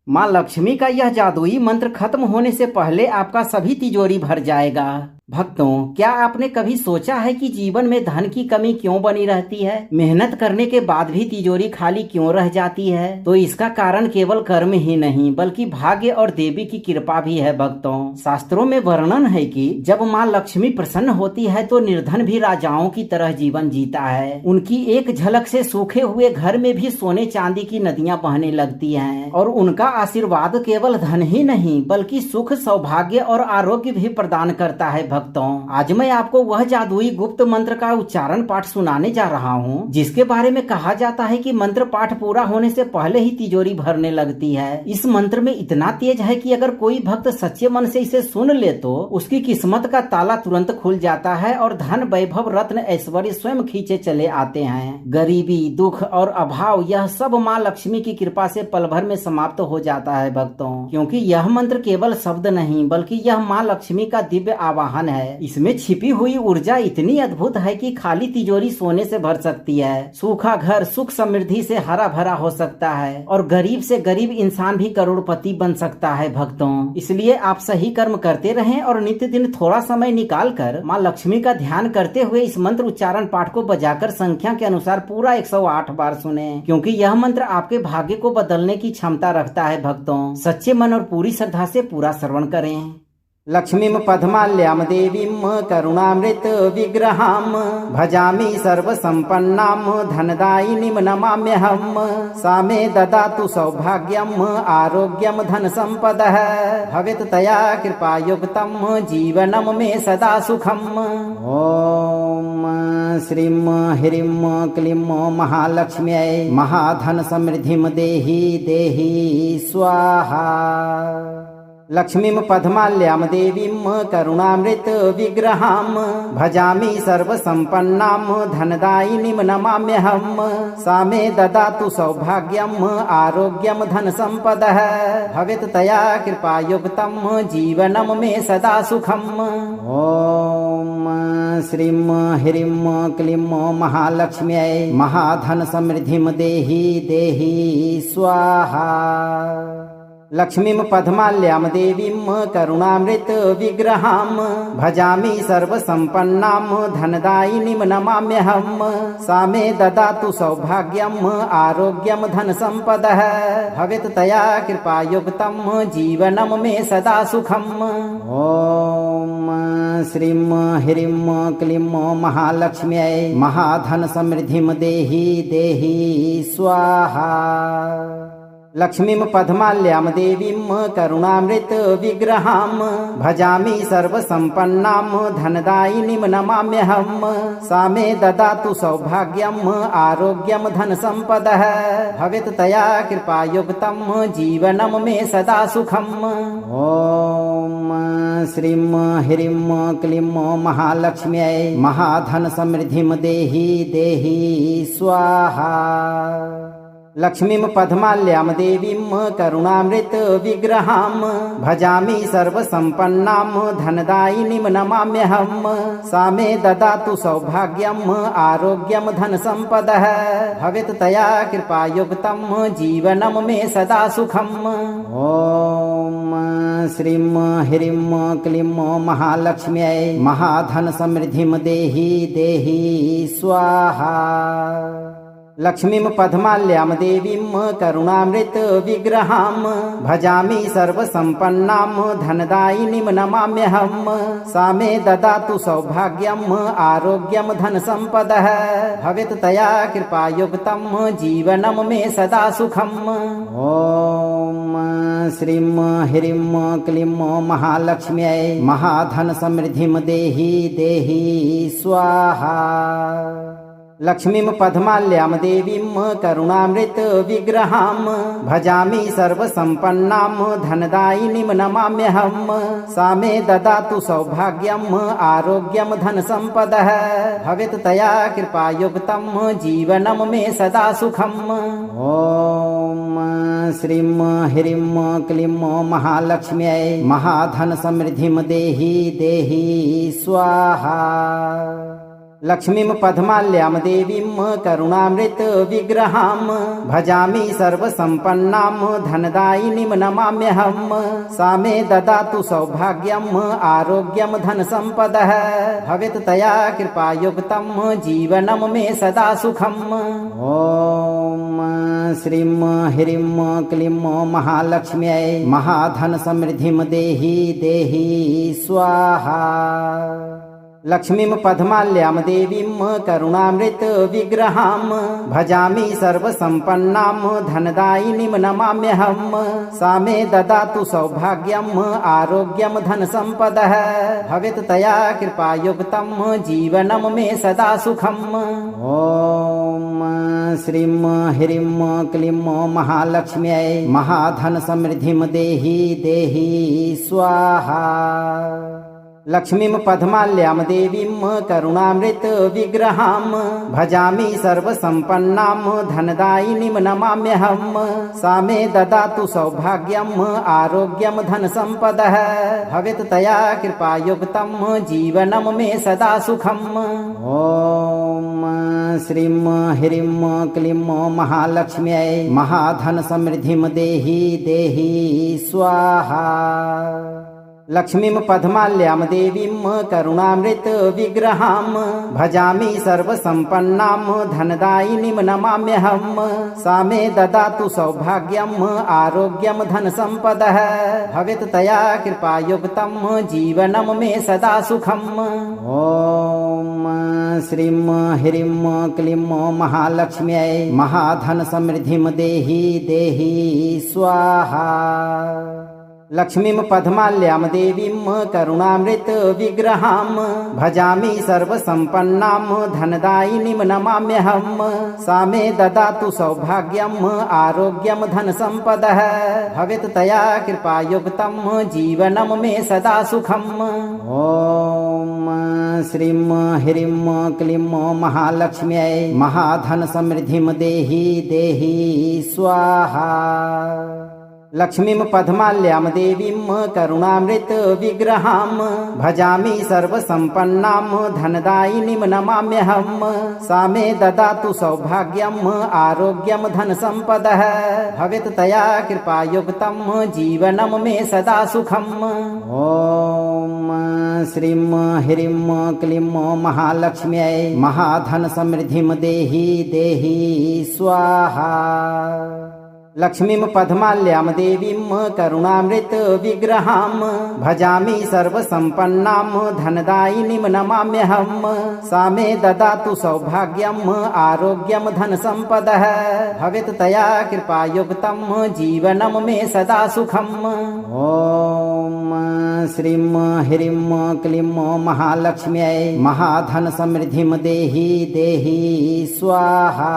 माँ लक्ष्मी का यह जादुई मंत्र खत्म होने से पहले आपका सभी तिजोरी भर जाएगा। भक्तों, क्या आपने कभी सोचा है कि जीवन में धन की कमी क्यों बनी रहती है? मेहनत करने के बाद भी तिजोरी खाली क्यों रह जाती है? तो इसका कारण केवल कर्म ही नहीं बल्कि भाग्य और देवी की कृपा भी है। भक्तों, शास्त्रों में वर्णन है कि जब माँ लक्ष्मी प्रसन्न होती है तो निर्धन भी राजाओं की तरह जीवन जीता है। उनकी एक झलक से सूखे हुए घर में भी सोने चांदी की नदियां बहने लगती हैं और उनका आशीर्वाद केवल धन ही नहीं बल्कि सुख, सौभाग्य और आरोग्य भी प्रदान करता है। भक्तों, आज मैं आपको वह जादुई गुप्त मंत्र का उच्चारण पाठ सुनाने जा रहा हूँ जिसके बारे में कहा जाता है कि मंत्र पाठ पूरा होने से पहले ही तिजोरी भरने लगती है। इस मंत्र में इतना तेज है कि अगर कोई भक्त सच्चे मन से इसे सुन ले तो उसकी किस्मत का ताला तुरंत खुल जाता है और धन, वैभव, रत्न, ऐश्वर्य स्वयं खींचे चले आते हैं। गरीबी, दुख और अभाव यह सब माँ लक्ष्मी की कृपा से पल भर में समाप्त हो जाता है। भक्तों, क्योंकि यह मंत्र केवल शब्द नहीं बल्कि यह माँ लक्ष्मी का दिव्य आवाहन है। इसमें छिपी हुई ऊर्जा इतनी अद्भुत है कि खाली तिजोरी सोने से भर सकती है, सूखा घर सुख समृद्धि से हरा भरा हो सकता है और गरीब से गरीब इंसान भी करोड़पति बन सकता है। भक्तों, इसलिए आप सही कर्म करते रहें और नित्य दिन थोड़ा समय निकाल कर माँ लक्ष्मी का ध्यान करते हुए इस मंत्र उच्चारण पाठ को बजाकर संख्या के अनुसार पूरा 108 बार सुने, क्योंकि यह मंत्र आपके भाग्य को बदलने की क्षमता रखता है। भक्तों, सच्चे मन और पूरी श्रद्धा से पूरा श्रवण करें। लक्ष्मीं पद्माल्यां देवीं करुणामृत विग्रहां भजामि सर्वसंपन्नां धनदायिनीं नमाम्यहम्। सा मे ददातु सौभाग्यम् आरोग्यं धनसम्पदः भवेत् तया कृपायुक्तं जीवनं मे सदा सुखम्। ओम श्रीं ह्रीं क्लीं महालक्ष्म्यै महाधन समृद्धिं देहि देहि स्वाहा। लक्ष्मीं पद्माल्यां देवीं करुणामृत विग्रहां भजामि सर्वसंपन्नां धनदायिनीं नमाम्यहम्। सा मे ददातु सौभाग्यम् आरोग्यं धनसम्पदः भवेत् तया कृपायुक्तं जीवनं मे सदा सुखम्। ओम श्रीं ह्रीं क्लीं महालक्ष्म्यै महाधन समृद्धिं देहि देहि स्वाहा। लक्ष्मीं पद्माल्यां देवीं करुणामृत विग्रहां भजामि सर्वसंपन्नां धनदायिनीं नमाम्यहम्। सा मे ददातु सौभाग्यम् आरोग्यं धनसम्पदः भवेत् तया कृपायुक्तं जीवनं मे सदा सुखम्। ओम श्रीं ह्रीं क्लीं महालक्ष्म्यै महाधन समृद्धिं देहि देहि स्वाहा। लक्ष्मीं पद्माल्यां देवीं करुणामृत विग्रहां भजामि सर्वसंपन्नां धनदायिनीं नमाम्यहम्। सा मे ददातु सौभाग्यम् आरोग्यं धनसम्पदः भवेत् तया कृपायुक्तं जीवनं मे सदा सुखम्। ओम श्रीं ह्रीं क्लीं महालक्ष्म्यै महाधन समृद्धिं देहि देहि स्वाहा। लक्ष्मीं पद्माल्यां देवीं करुणामृत विग्रहां भजामि सर्वसंपन्नां धनदायिनीं नमाम्यहम्। सा मे ददातु सौभाग्यम् आरोग्यं धनसम्पदः भवेत् तया कृपायुक्तं जीवनं मे सदा सुखम्। ओम श्रीं ह्रीं क्लीं महालक्ष्म्यै महाधन समृद्धिं देहि देहि स्वाहा। लक्ष्मीं पद्माल्यां देवीं करुणामृत विग्रहां भजामि सर्वसंपन्नां धनदायिनीं नमाम्यहम्। सा मे ददातु सौभाग्यम् आरोग्यं धनसम्पदः भवेत् तया कृपायुक्तं जीवनं मे सदा सुखम्। ओम श्रीं ह्रीं क्लीं महालक्ष्म्यै महाधन समृद्धिं देहि देहि स्वाहा। लक्ष्मीं पद्माल्यां देवीं करुणामृत विग्रहां भजामि सर्वसंपन्नां धनदायिनीं नमाम्यहम्। सा मे ददातु सौभाग्यम् आरोग्यं धनसम्पदः भवेत् तया कृपायुक्तं जीवनं मे सदा सुखम्। ओम श्रीं ह्रीं क्लीं महालक्ष्म्यै महाधन समृद्धिं देहि देहि स्वाहा। लक्ष्मीं पद्माल्यां देवीं करुणामृत विग्रहां भजामि सर्वसम्पन्नां धनदायिनीं नमाम्यहम्। सा मे ददातु सौभाग्यम् आरोग्यं धनसम्पदः भवेत् तया कृपायुक्तं जीवनं मे सदा सुखम्। ॐ श्रीं ह्रीं क्लीं महालक्ष्म्यै महाधन समृद्धिं देहि देहि स्वाहा। लक्ष्मीं पद्माल्यां देवीं करुणामृत विग्रहां भजामि सर्वसम्पन्नां धनदायिनीं नमाम्यहम्। सा मे ददातु सौभाग्यम् आरोग्यं धनसम्पदः भवेत् तया कृपायुक्तं जीवनं मे सदा सुखम्। ॐ श्रीं ह्रीं क्लीं महालक्ष्म्यै महाधन समृद्धिं देहि देहि स्वाहा। लक्ष्मीं पद्माल्यां देवीं करुणामृत विग्रहां भजामि सर्वसम्पन्नां धनदायिनीं नमाम्यहम्। सा मे ददातु सौभाग्यम् आरोग्यं धनसम्पदः भवेत् तया कृपायुक्तं जीवनं मे सदा सुखम्। ॐ श्रीं ह्रीं क्लीं महालक्ष्म्यै महाधन समृद्धिं देहि देहि स्वाहा। लक्ष्मीं पद्माल्यां देवीं करुणामृत विग्रहां भजामि सर्वसम्पन्नां धनदायिनीं नमाम्यहम्। सा मे ददातु सौभाग्यम् आरोग्यं धनसम्पदः भवेत् तया कृपायुक्तं जीवनं मे सदा सुखम्। ॐ श्रीं ह्रीं क्लीं महालक्ष्म्यै महाधन समृद्धिं देहि देहि स्वाहा। लक्ष्मीं पद्माल्यां देवीं करुणामृत विग्रहां भजामि सर्वसम्पन्नां धनदायिनीं नमाम्यहम्। सा मे ददातु सौभाग्यम् आरोग्यं धनसम्पदः भवेत् तया कृपायुक्तं जीवनं मे सदा सुखम्। ॐ श्रीं ह्रीं क्लीं महालक्ष्म्यै महाधन समृद्धिं देहि देहि स्वाहा। लक्ष्मीं पद्माल्यां देवीं करुणामृत विग्रहां भजामि सर्वसम्पन्नां धनदायिनीं नमाम्यहम्। सा मे ददातु सौभाग्यम् आरोग्यं धनसम्पदः भवेत् तया कृपायुक्तं जीवनं मे सदा सुखम्। ॐ श्रीं ह्रीं क्लीं महालक्ष्म्यै महाधन समृद्धिं देहि देहि स्वाहा। लक्ष्मीं पद्माल्यां देवीं करुणामृत विग्रहां भजामि सर्वसम्पन्नां धनदायिनीं नमाम्यहम्। सा मे ददातु सौभाग्यम् आरोग्यं धनसम्पदः भवेत् तया कृपायुक्तं जीवनं मे सदा सुखम्। ॐ श्रीं ह्रीं क्लीं महालक्ष्म्यै महाधन समृद्धिं देहि देहि स्वाहा।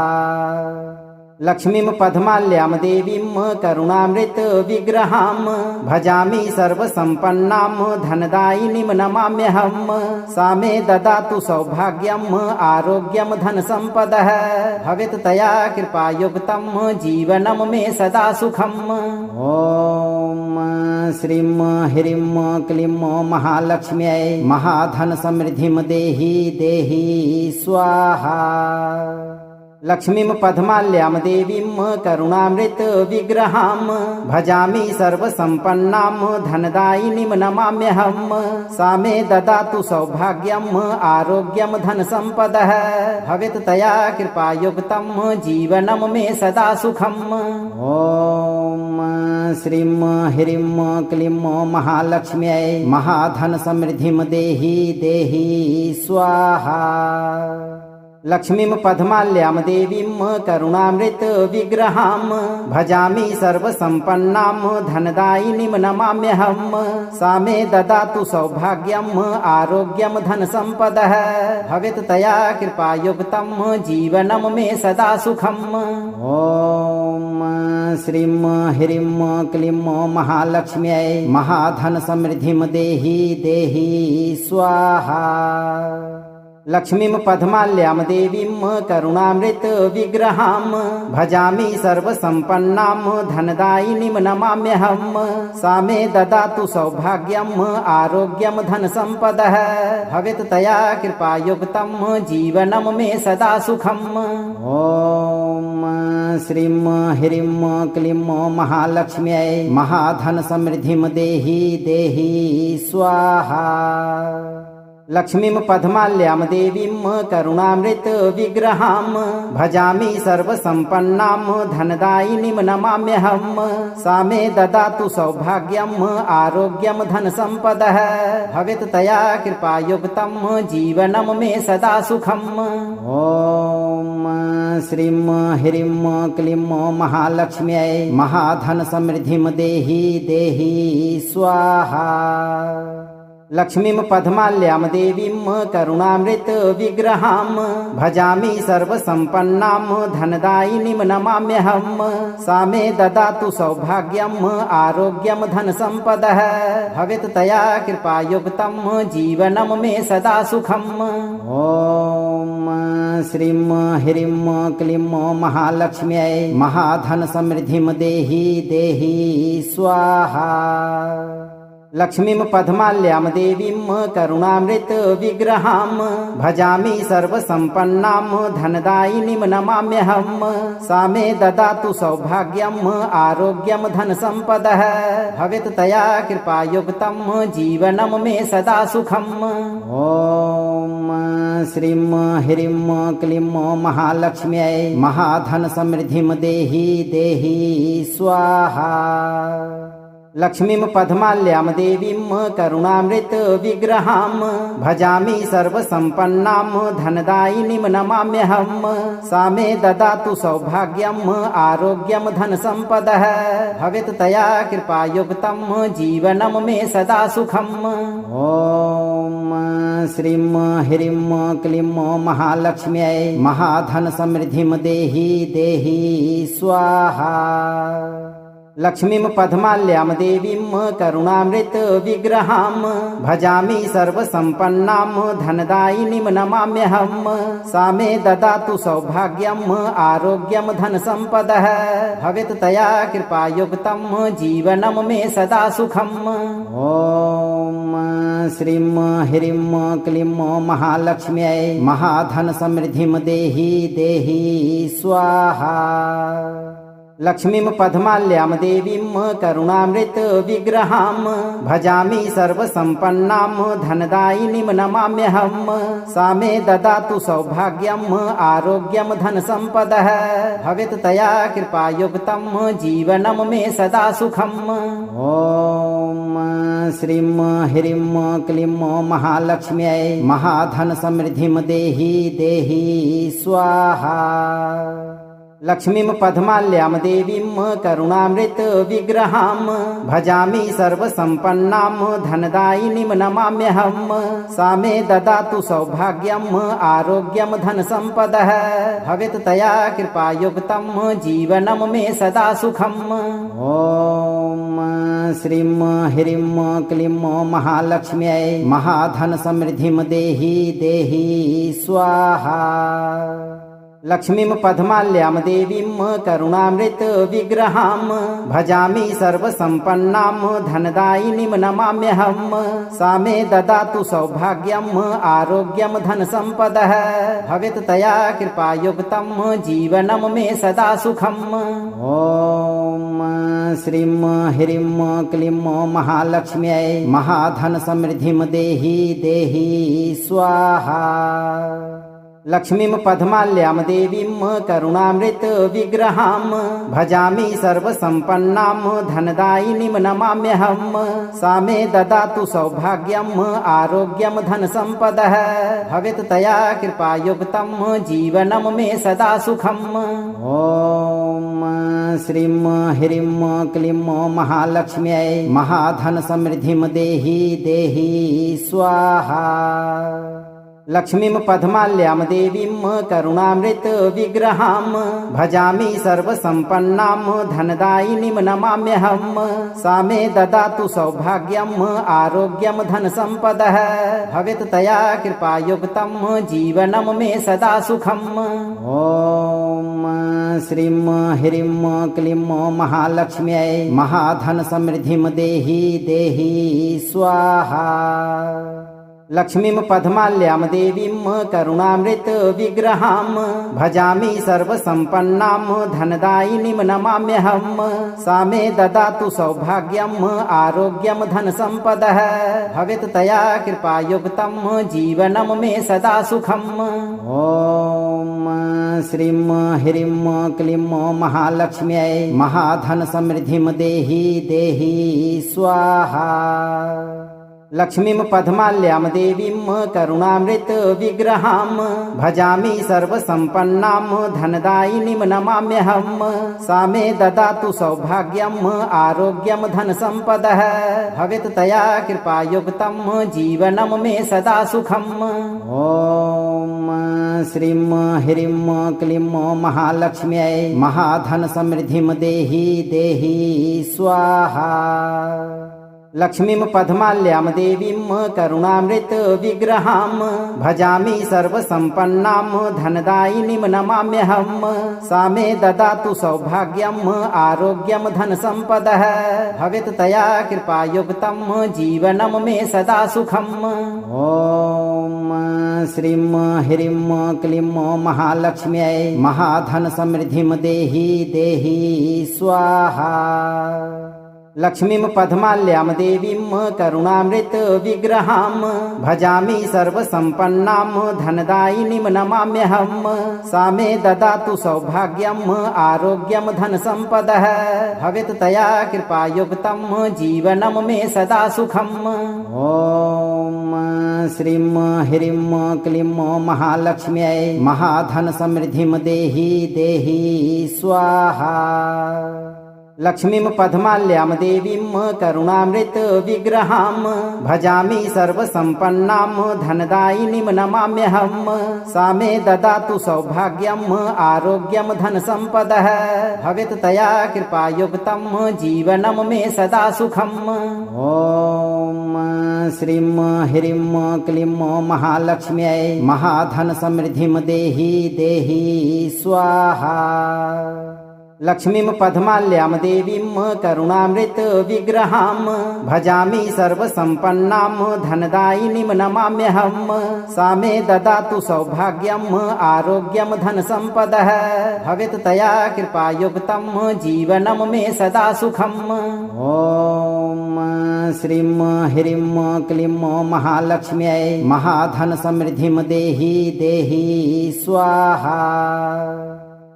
लक्ष्मीं पद्माल्यां देवीं करुणामृत विग्रहां भजामि सर्वसम्पन्नां धनदायिनीं नमाम्यहम्। सा मे ददातु सौभाग्यम् आरोग्यं धनसम्पदः भवेत् तया कृपायुक्तं जीवनं मे सदा सुखम्। ॐ श्रीं ह्रीं क्लीं महालक्ष्म्यै महाधन समृद्धिं देहि देहि स्वाहा। लक्ष्मीं पद्माल्यां देवीं करुणामृत विग्रहां भजामि सर्वसम्पन्नां धनदायिनीं नमाम्यहम्। सा मे ददातु सौभाग्यम् आरोग्यं धनसम्पदः भवेत् तया कृपायुक्तं जीवनं मे सदा सुखम्। ॐ श्रीं ह्रीं क्लीं महालक्ष्म्यै महाधन समृद्धिं देहि देहि स्वाहा। लक्ष्मीं पद्माल्यां देवीं करुणामृत विग्रहां भजामि सर्वसम्पन्नां धनदायिनीं नमाम्यहम्। सा मे ददातु सौभाग्यम् आरोग्यं धनसम्पदः भवेत् तया कृपायुक्तं जीवनं मे सदा सुखम्। ॐ श्रीं ह्रीं क्लीं महालक्ष्म्यै महाधन समृद्धिं देहि देहि स्वाहा। लक्ष्मीं पद्माल्यां देवीं करुणामृत विग्रहां भजामि सर्वसम्पन्नां धनदायिनीं नमाम्यहम्। सा मे ददातु सौभाग्यम् आरोग्यं धनसम्पदः भवेत् तया कृपायुक्तं जीवनं मे सदा सुखम्। ॐ श्रीं ह्रीं क्लीं महालक्ष्म्यै महाधन समृद्धिं देहि देहि स्वाहा। लक्ष्मीं पद्माल्यां देवीं करुणामृत विग्रहां भजामि सर्वसम्पन्नां धनदायिनीं नमाम्यहम्। सा मे ददातु सौभाग्यम् आरोग्यं धनसम्पदः भवेत् तया कृपायुक्तं जीवनं मे सदा सुखम्। ॐ श्रीं ह्रीं क्लीं महालक्ष्म्यै महाधन समृद्धिं देहि देहि स्वाहा। लक्ष्मीं पद्माल्यां देवीं करुणामृत विग्रहां भजामि सर्वसम्पन्नां धनदायिनीं नमाम्यहम्। सा मे ददातु सौभाग्यम् आरोग्यं धनसम्पदः भवेत् तया कृपायुक्तं जीवनं मे सदा सुखम्। ॐ श्रीं ह्रीं क्लीं महालक्ष्म्यै महाधन समृद्धिं देहि देहि स्वाहा। लक्ष्मीं पद्माल्यां देवीं करुणामृत विग्रहां भजामि सर्वसम्पन्नां धनदायिनीं नमाम्यहम्। सा मे ददातु सौभाग्यम् आरोग्यं धनसम्पदः भवेत् तया कृपायुक्तं जीवनं मे सदा सुखम्। ॐ श्रीं ह्रीं क्लीं महालक्ष्म्यै महाधन समृद्धिं देहि देहि स्वाहा। लक्ष्मीं पद्माल्यां देवीं करुणामृत विग्रहां भजामि सर्वसम्पन्नां धनदायिनीं नमाम्यहम्। सा मे ददातु सौभाग्यम् आरोग्यं धनसम्पदः भवेत् तया कृपायुक्तं जीवनं मे सदा सुखम्। ॐ श्रीं ह्रीं क्लीं महालक्ष्म्यै महाधन समृद्धिं देहि देहि स्वाहा। लक्ष्मीं पद्माल्यां देवीं करुणामृत विग्रहां भजामि सर्वसम्पन्नां धनदायिनीं नमाम्यहम्। सा मे ददातु सौभाग्यम् आरोग्यं धनसम्पदः भवेत् तया कृपायुक्तं जीवनं मे सदा सुखम्। ॐ श्रीं ह्रीं क्लीं महालक्ष्म्यै महाधन समृद्धिं देहि देहि स्वाहा। लक्ष्मीं पद्माल्यां देवीं करुणामृत विग्रहां भजामि सर्वसम्पन्नां धनदायिनीं नमाम्यहम्। सा मे ददातु सौभाग्यम् आरोग्यं धनसम्पदः भवेत् तया कृपायुक्तं जीवनं मे सदा सुखम्। ॐ श्रीं ह्रीं क्लीं महालक्ष्म्यै महाधन समृद्धिं देहि देहि स्वाहा। लक्ष्मीं पद्माल्यां देवीं करुणामृत विग्रहां भजामि सर्वसम्पन्नां धनदायिनीं नमाम्यहम्। सा मे ददातु सौभाग्यम् आरोग्यं धनसम्पदः भवेत् तया कृपायुक्तं जीवनं मे सदा सुखम्। ॐ श्रीं ह्रीं क्लीं महालक्ष्म्यै महाधन समृद्धिं देहि देहि स्वाहा। लक्ष्मीं पद्माल्यां देवीं करुणामृत विग्रहां भजामि सर्वसम्पन्नां धनदायिनीं नमाम्यहम्। सा मे ददातु सौभाग्यम् आरोग्यं धनसम्पदः भवेत् तया कृपायुक्तं जीवनं मे सदा सुखम्। ॐ श्रीं ह्रीं क्लीं महालक्ष्म्यै महाधन समृद्धिं देहि देहि स्वाहा। लक्ष्मीं पद्माल्यां देवीं करुणामृत विग्रहां भजामि सर्वसम्पन्नां धनदायिनीं नमाम्यहम्। सा मे ददातु सौभाग्यम् आरोग्यं धनसम्पदः भवेत् तया कृपायुक्तं जीवनं मे सदा सुखम्। ॐ श्रीं ह्रीं क्लीं महालक्ष्म्यै महाधन समृद्धिं देहि देहि स्वाहा। लक्ष्मीं पद्माल्यां देवीं करुणामृत विग्रहां भजामि सर्वसम्पन्नां धनदायिनीं नमाम्यहम्। सा मे ददातु सौभाग्यम् आरोग्यं धनसम्पदः भवेत् तया कृपायुक्तं जीवनं मे सदा सुखम्। ॐ श्रीं ह्रीं क्लीं महालक्ष्म्यै महाधन समृद्धिं देहि देहि स्वाहा। लक्ष्मीं पद्माल्यां देवीं करुणामृत विग्रहां भजामि सर्वसम्पन्नां धनदायिनीं नमाम्यहम्। सा मे ददातु सौभाग्यम् आरोग्यं धनसम्पदः भवेत् तया कृपायुक्तं जीवनं मे सदा सुखम्। ॐ श्रीं ह्रीं क्लीं महालक्ष्म्यै महाधन समृद्धिं देहि देहि स्वाहा। लक्ष्मीं पद्माल्यां देवीं करुणामृत विग्रहां भजामि सर्वसम्पन्नां धनदायिनीं नमाम्यहम्। सा मे ददातु सौभाग्यम् आरोग्यं धनसम्पदः भवेत् तया कृपायुक्तं जीवनं मे सदा सुखम्। ॐ श्रीं ह्रीं क्लीं महालक्ष्म्यै महाधन समृद्धिं देहि देहि स्वाहा। लक्ष्मीं पद्माल्यां देवीं करुणामृत विग्रहां भजामि सर्वसम्पन्नां धनदायिनीं नमाम्यहम्। सा मे ददातु सौभाग्यम् आरोग्यं धनसम्पदः भवेत् तया कृपायुक्तं जीवनं मे सदा सुखम्। ॐ श्रीं ह्रीं क्लीं महालक्ष्म्यै महाधन समृद्धिं देहि देहि स्वाहा। लक्ष्मीं पद्माल्यां देवीं करुणामृत विग्रहां भजामि सर्वसम्पन्नां धनदायिनीं नमाम्यहम्। सा मे ददातु सौभाग्यम् आरोग्यं धनसम्पदः भवेत् तया कृपायुक्तं जीवनं मे सदा सुखम्। ॐ श्रीं ह्रीं क्लीं महालक्ष्म्यै महाधन समृद्धिं देहि देहि स्वाहा। लक्ष्मीं पद्माल्यां देवीं करुणामृत विग्रहां भजामि सर्वसम्पन्नां धनदायिनीं नमाम्यहम्। सा मे ददातु सौभाग्यम् आरोग्यं धनसम्पदः भवेत् तया कृपायुक्तं जीवनं मे सदा सुखम्। ॐ श्रीं ह्रीं क्लीं महालक्ष्म्यै महाधन समृद्धिं देहि देहि स्वाहा। लक्ष्मीं पद्माल्यां देवीं करुणामृत विग्रहां भजामि सर्वसम्पन्नां धनदायिनीं नमाम्यहम्। सा मे ददातु सौभाग्यम् आरोग्यं धनसम्पदः भवेत् तया कृपायुक्तं जीवनं मे सदा सुखम्। ॐ श्रीं ह्रीं क्लीं महालक्ष्म्यै महाधन समृद्धिं देहि देहि स्वाहा।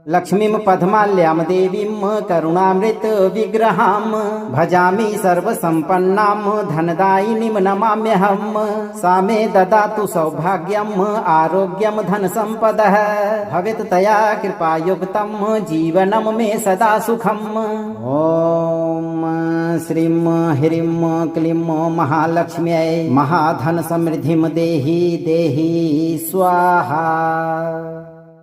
लक्ष्मीं पद्माल्यां देवीं करुणामृत विग्रहां भजामि सर्वसम्पन्नां धनदायिनीं नमाम्यहम्। सा मे ददातु सौभाग्यम् आरोग्यं धनसम्पदः भवेत् तया कृपायुक्तं जीवनं मे सदा सुखम्। ॐ श्रीं ह्रीं क्लीं महालक्ष्म्यै महाधन समृद्धिं देहि देहि स्वाहा।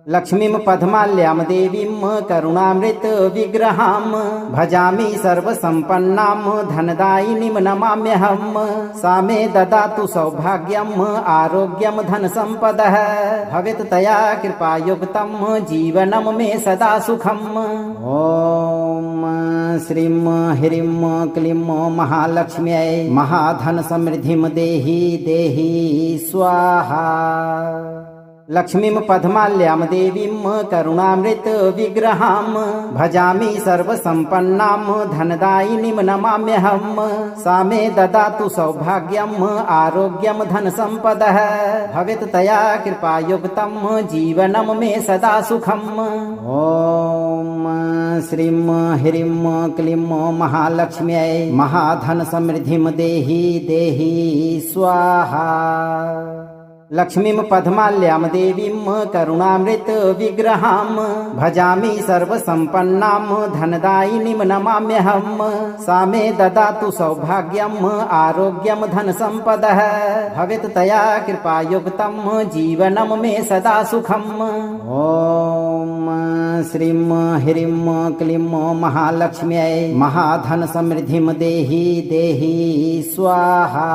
लक्ष्मीं पद्माल्यां देवीं करुणामृत विग्रहां भजामि सर्वसम्पन्नां धनदायिनीं नमाम्यहम्। सा मे ददातु सौभाग्यम् आरोग्यं धनसम्पदः भवेत् तया कृपायुक्तं जीवनं मे सदा सुखम्। ॐ श्रीं ह्रीं क्लीं महालक्ष्म्यै महाधन समृद्धिं देहि देहि स्वाहा। लक्ष्मीं पद्माल्यां देवीं करुणामृत विग्रहां भजामि सर्वसम्पन्नां धनदायिनीं नमाम्यहम्। सा मे ददातु सौभाग्यम् आरोग्यं धनसम्पदः भवेत् तया कृपायुक्तं जीवनं मे सदा सुखम्। ॐ श्रीं ह्रीं क्लीं महालक्ष्म्यै महाधन समृद्धिं देहि देहि स्वाहा। लक्ष्मीं पद्माल्यां देवीं करुणामृत विग्रहां भजामि सर्वसम्पन्नां धनदायिनीं नमाम्यहम्। सा मे ददातु सौभाग्यम् आरोग्यं धनसम्पदः भवेत् तया कृपायुक्तं जीवनं मे सदा सुखम्। ॐ श्रीं ह्रीं क्लीं महालक्ष्म्यै महाधन समृद्धिं देहि देहि स्वाहा।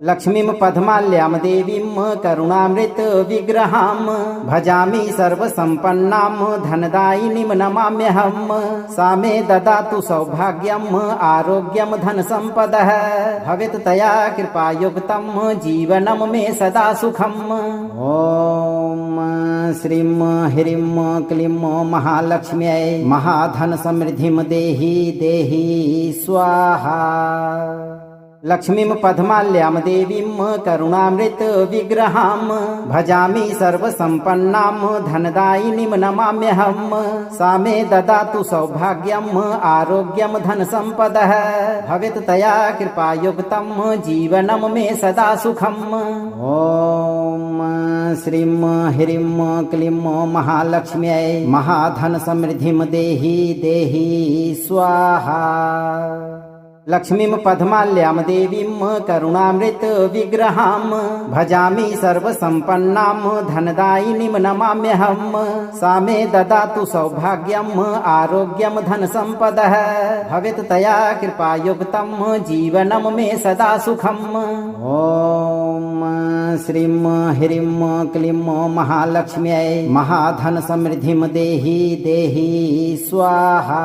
लक्ष्मीं पद्माल्यां देवीं करुणामृत विग्रहां भजामि सर्वसम्पन्नां धनदायिनीं नमाम्यहम्। सा मे ददातु सौभाग्यम् आरोग्यं धनसम्पदः भवेत् तया कृपायुक्तं जीवनं मे सदा सुखम्। ॐ श्रीं ह्रीं क्लीं महालक्ष्म्यै महाधन समृद्धिं देहि देहि स्वाहा। लक्ष्मीं पद्माल्यां देवीं करुणामृत विग्रहां भजामि सर्वसम्पन्नां धनदायिनीं नमाम्यहम्। सा मे ददातु सौभाग्यम् आरोग्यं धनसम्पदः भवेत् तया कृपायुक्तं जीवनं मे सदा सुखम्। ॐ श्रीं ह्रीं क्लीं महालक्ष्म्यै महाधन समृद्धिं देहि देहि स्वाहा। लक्ष्मीं पद्माल्यां देवीं करुणामृत विग्रहां भजामि सर्वसम्पन्नां धनदायिनीं नमाम्यहम्। सा मे ददातु सौभाग्यम् आरोग्यं धनसम्पदः भवेत् तया कृपायुक्तं जीवनं मे सदा सुखम्। ॐ श्रीं ह्रीं क्लीं महालक्ष्म्यै महाधन समृद्धिं देहि देहि स्वाहा।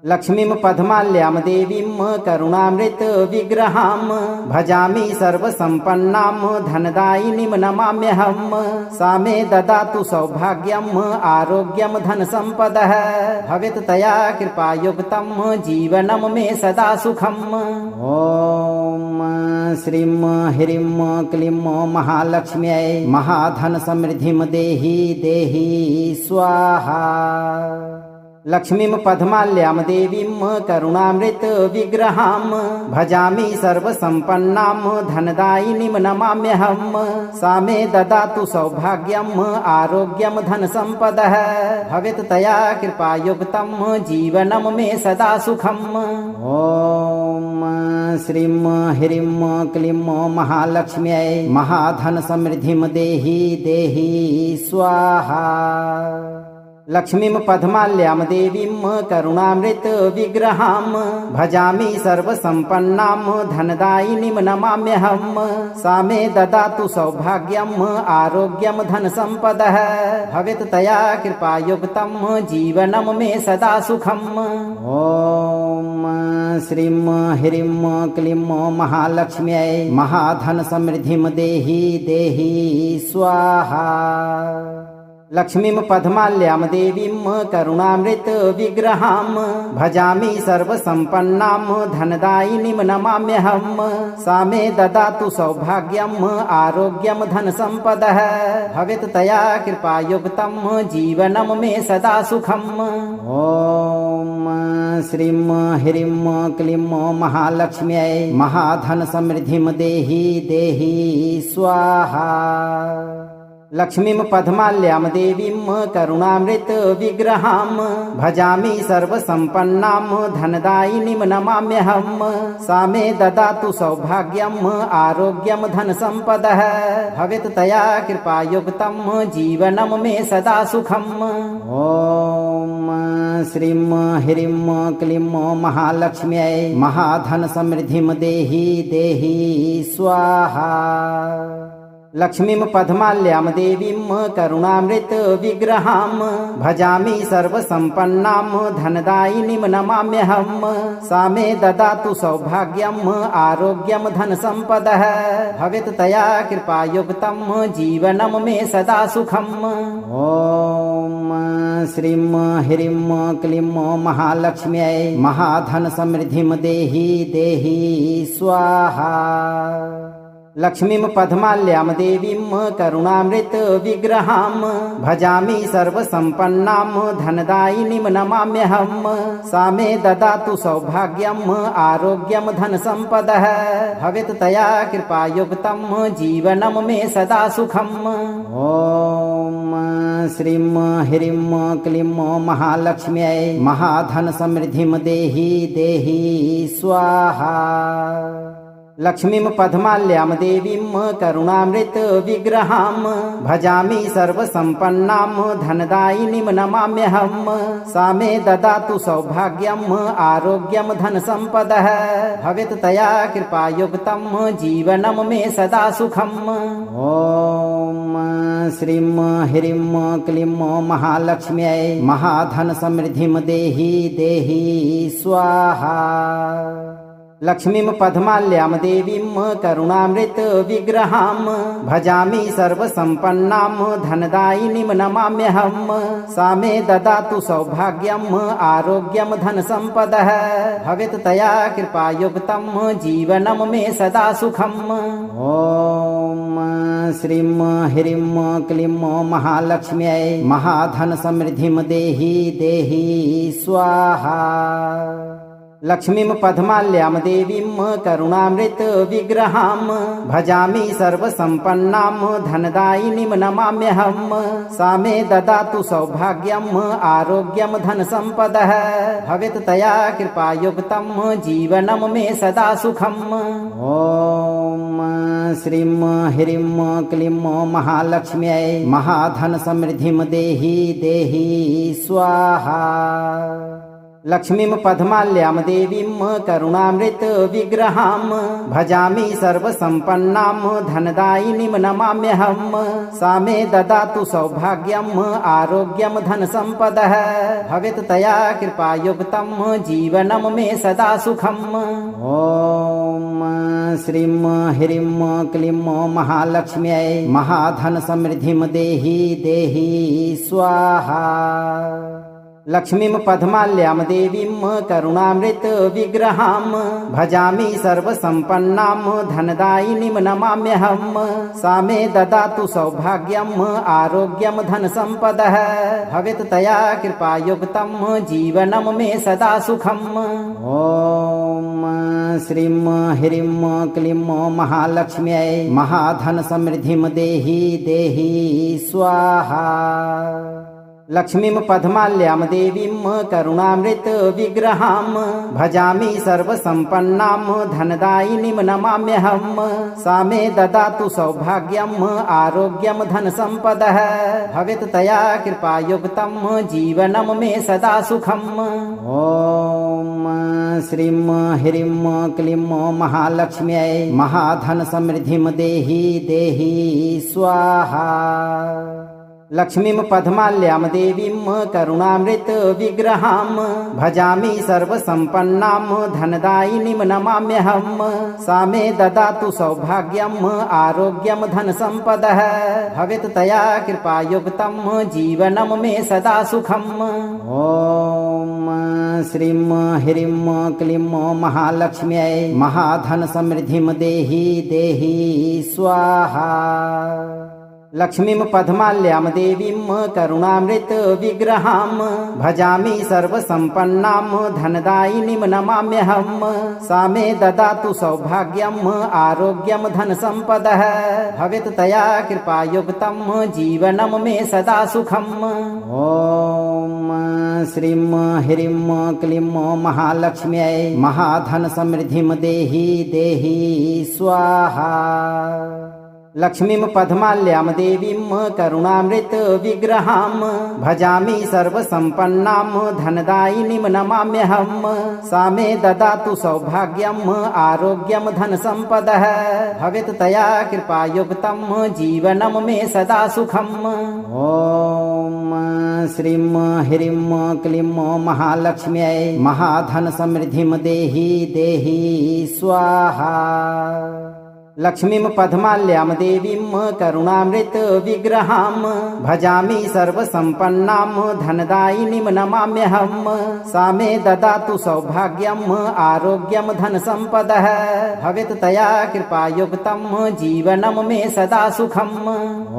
लक्ष्मीं पद्माल्यां देवीं करुणामृत विग्रहां भजामि सर्वसम्पन्नां धनदायिनीं नमाम्यहम्। सा मे ददातु सौभाग्यम् आरोग्यं धनसम्पदः भवेत् तया कृपायुक्तं जीवनं मे सदा सुखम्। ॐ श्रीं ह्रीं क्लीं महालक्ष्म्यै महाधन समृद्धिं देहि देहि स्वाहा। लक्ष्मीं पद्माल्यां देवीं करुणामृत विग्रहां भजामि सर्वसम्पन्नां धनदायिनीं नमाम्यहम्। सा मे ददातु सौभाग्यम् आरोग्यं धनसम्पदः भवेत् तया कृपायुक्तं जीवनं मे सदा सुखम्। ॐ श्रीं ह्रीं क्लीं महालक्ष्म्यै महाधन समृद्धिं देहि देहि स्वाहा। लक्ष्मीं पद्माल्यां देवीं करुणामृत विग्रहां भजामि सर्वसम्पन्नां धनदायिनीं नमाम्यहम्। सा मे ददातु सौभाग्यम् आरोग्यं धनसम्पदः भवेत् तया कृपायुक्तं जीवनं मे सदा सुखम्। ॐ श्रीं ह्रीं क्लीं महालक्ष्म्यै महाधन समृद्धिं देहि देहि स्वाहा। लक्ष्मीं पद्माल्यां देवीं करुणामृत विग्रहां भजामि सर्वसम्पन्नां धनदायिनीं नमाम्यहम्। सा मे ददातु सौभाग्यम् आरोग्यं धनसम्पदः भवेत् तया कृपायुक्तं जीवनं मे सदा सुखम्। ॐ श्रीं ह्रीं क्लीं महालक्ष्म्यै महाधन समृद्धिं देहि देहि स्वाहा। लक्ष्मीं पद्माल्यां देवीं करुणामृत विग्रहां भजामि सर्वसम्पन्नां धनदायिनीं नमाम्यहम्। सा मे ददातु सौभाग्यम् आरोग्यं धनसम्पदः भवेत् तया कृपायुक्तं जीवनं मे सदा सुखम्। ॐ श्रीं ह्रीं क्लीं महालक्ष्म्यै महाधन समृद्धिं देहि देहि स्वाहा। लक्ष्मीं पद्माल्यां देवीं करुणामृत विग्रहां भजामि सर्वसम्पन्नां धनदायिनीं नमाम्यहम्। सा मे ददातु सौभाग्यम् आरोग्यं धनसम्पदः भवेत् तया कृपायुक्तं जीवनं मे सदा सुखम्। ॐ श्रीं ह्रीं क्लीं महालक्ष्म्यै महाधन समृद्धिं देहि देहि स्वाहा। लक्ष्मीं पद्माल्यां देवीं करुणामृत विग्रहां भजामि सर्वसम्पन्नां धनदायिनीं नमाम्यहम्। सा मे ददातु सौभाग्यम् आरोग्यं धनसम्पदः भवेत् तया कृपायुक्तं जीवनं मे सदा सुखम्। ॐ श्रीं ह्रीं क्लीं महालक्ष्म्यै महाधन समृद्धिं देहि देहि स्वाहा। लक्ष्मीं पद्माल्यां देवीं करुणामृत विग्रहां भजामि सर्वसम्पन्नां धनदायिनीं नमाम्यहम्। सा मे ददातु सौभाग्यम् आरोग्यं धनसम्पदः भवेत् तया कृपायुक्तं जीवनं मे सदा सुखम्। ॐ श्रीं ह्रीं क्लीं महालक्ष्म्यै महाधन समृद्धिं देहि देहि स्वाहा। लक्ष्मीं पद्माल्यां देवीं करुणामृत विग्रहां भजामि सर्वसम्पन्नां धनदायिनीं नमाम्यहम्। सा मे ददातु सौभाग्यम् आरोग्यं धनसम्पदः भवेत् तया कृपायुक्तं जीवनं मे सदा सुखम्। ॐ श्रीं ह्रीं क्लीं महालक्ष्म्यै महाधन समृद्धिं देहि देहि स्वाहा। लक्ष्मीं पद्माल्यां देवीं करुणामृत विग्रहां भजामि सर्वसम्पन्नां धनदायिनीं नमाम्यहम्। सा मे ददातु सौभाग्यम् आरोग्यं धनसम्पदः भवेत् तया कृपायुक्तं जीवनं मे सदा सुखम्। ॐ श्रीं ह्रीं क्लीं महालक्ष्म्यै महाधन समृद्धिं देहि देहि स्वाहा। लक्ष्मीं पद्माल्यां देवीं करुणामृत विग्रहां भजामि सर्वसम्पन्नां धनदायिनीं नमाम्यहम्। सा मे ददातु सौभाग्यम् आरोग्यं धनसम्पदः भवेत् तया कृपायुक्तं जीवनं मे सदा सुखम्। ॐ श्रीं ह्रीं क्लीं महालक्ष्म्यै महाधन समृद्धिं देहि देहि स्वाहा। लक्ष्मीं पद्माल्यां देवीं करुणामृत विग्रहां भजामि सर्वसम्पन्नां धनदायिनीं नमाम्यहम्। सा मे ददातु सौभाग्यम् आरोग्यं धनसम्पदः भवेत् तया कृपायुक्तं जीवनं मे सदा सुखम्। ॐ श्रीं ह्रीं क्लीं महालक्ष्म्यै महाधन समृद्धिं देहि देहि स्वाहा। लक्ष्मीं पद्माल्यां देवीं करुणामृत विग्रहां भजामि सर्वसम्पन्नां धनदायिनीं नमाम्यहम्। सा मे ददातु सौभाग्यम् आरोग्यं धनसम्पदः भवेत् तया कृपायुक्तं जीवनं मे सदा सुखम्। ॐ श्रीं ह्रीं क्लीं महालक्ष्म्यै महाधन समृद्धिं देहि देहि स्वाहा। लक्ष्मीं पद्माल्यां देवीं करुणामृत विग्रहां भजामि सर्वसम्पन्नां धनदायिनीं नमाम्यहम्। सा मे ददातु सौभाग्यम् आरोग्यं धनसम्पदः भवेत् तया कृपायुक्तं जीवनं मे सदा सुखम्। ॐ श्रीं ह्रीं क्लीं महालक्ष्म्यै महाधन समृद्धिं देहि देहि स्वाहा। लक्ष्मीं पद्माल्यां देवीं करुणामृत विग्रहां भजामि सर्वसम्पन्नां धनदायिनीं नमाम्यहम्। सा मे ददातु सौभाग्यम् आरोग्यं धनसम्पदः भवेत् तया कृपायुक्तं जीवनं मे सदा सुखम्। ॐ श्रीं ह्रीं क्लीं महालक्ष्म्यै महाधन समृद्धिं देहि देहि स्वाहा। लक्ष्मीं पद्माल्यां देवीं करुणामृत विग्रहां भजामि सर्वसम्पन्नां धनदायिनीं नमाम्यहम्। सा मे ददातु सौभाग्यम् आरोग्यं धनसम्पदः भवेत् तया कृपायुक्तं जीवनं मे सदा सुखम्। ॐ श्रीं ह्रीं क्लीं महालक्ष्म्यै महाधन समृद्धिं देहि देहि स्वाहा। लक्ष्मीं पद्माल्यां देवीं करुणामृत विग्रहां भजामि सर्वसम्पन्नां धनदायिनीं नमाम्यहम्। सा मे ददातु सौभाग्यम् आरोग्यं धनसम्पदः भवेत् तया कृपायुक्तं जीवनं मे सदा सुखम्।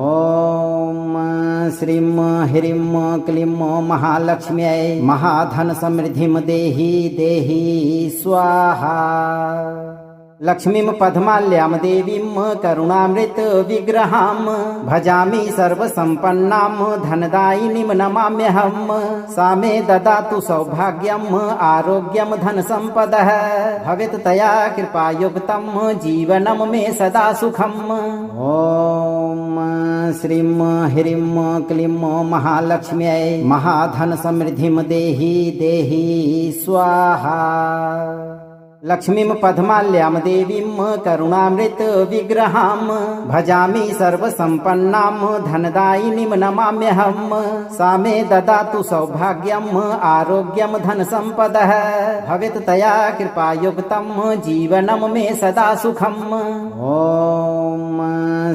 ॐ श्रीं ह्रीं क्लीं महालक्ष्म्यै महाधन समृद्धिं देहि देहि स्वाहा। लक्ष्मीं पद्माल्यां देवीं करुणामृत विग्रहां भजामि सर्वसम्पन्नां धनदायिनीं नमाम्यहम्। सा मे ददातु सौभाग्यम् आरोग्यं धनसम्पदः भवेत् तया कृपायुक्तं जीवनं मे सदा सुखम्। ॐ श्रीं ह्रीं क्लीं महालक्ष्म्यै महाधन समृद्धिं देहि देहि स्वाहा। लक्ष्मीं पद्माल्यां देवीं करुणामृत विग्रहां भजामि सर्वसम्पन्नां धनदायिनीं नमाम्यहम्। सा मे ददातु सौभाग्यम् आरोग्यं धनसम्पदः भवेत् तया कृपायुक्तं जीवनं मे सदा सुखम्। ॐ